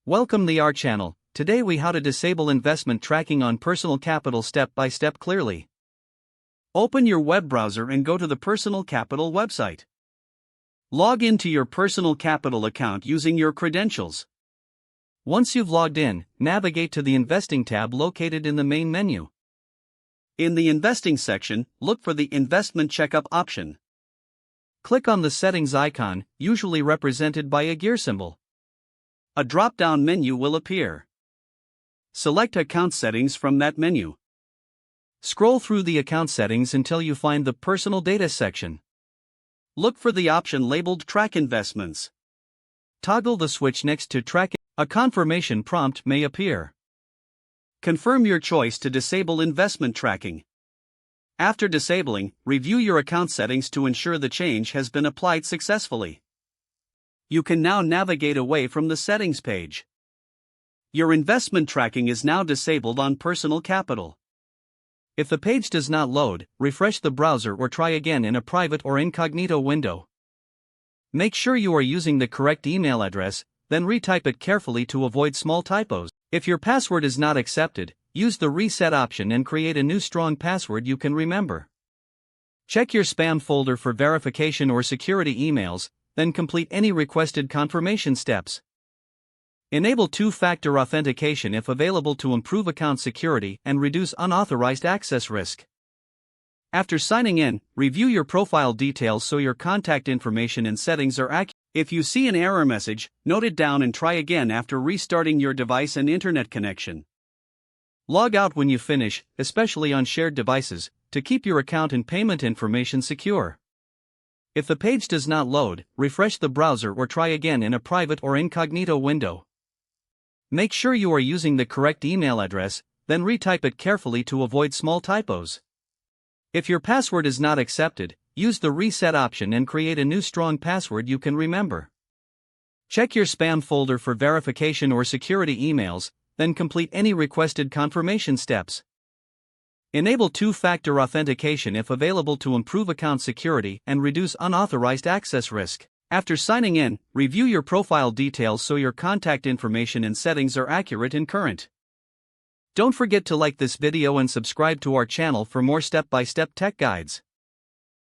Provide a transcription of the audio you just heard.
Welcome to our channel. Today we how to disable investment tracking on Personal Capital step by step clearly. Open your web browser and go to the Personal Capital website. Log into your Personal Capital account using your credentials. Once you've logged in, navigate to the Investing tab located in the main menu. In the Investing section, look for the Investment Checkup option. Click on the Settings icon, usually represented by a gear symbol. A drop-down menu will appear. Select Account Settings from that menu. Scroll through the account settings until you find the Personal Data section. Look for the option labeled Track Investments. Toggle the switch next to Track. A confirmation prompt may appear. Confirm your choice to disable investment tracking. After disabling, review your account settings to ensure the change has been applied successfully. You can now navigate away from the settings page. Your investment tracking is now disabled on Personal Capital. If the page does not load, refresh the browser or try again in a private or incognito window. Make sure you are using the correct email address, then retype it carefully to avoid small typos. If your password is not accepted, use the reset option and create a new strong password you can remember. Check your spam folder for verification or security emails, then complete any requested confirmation steps. Enable two-factor authentication if available to improve account security and reduce unauthorized access risk. After signing in, review your profile details so your contact information and settings are accurate. If you see an error message, note it down and try again after restarting your device and internet connection. Log out when you finish, especially on shared devices, to keep your account and payment information secure. If the page does not load, refresh the browser or try again in a private or incognito window. Make sure you are using the correct email address, then retype it carefully to avoid small typos. If your password is not accepted, use the reset option and create a new strong password you can remember. Check your spam folder for verification or security emails, then complete any requested confirmation steps. Enable two-factor authentication if available to improve account security and reduce unauthorized access risk. After signing in, review your profile details so your contact information and settings are accurate and current. Don't forget to like this video and subscribe to our channel for more step-by-step tech guides.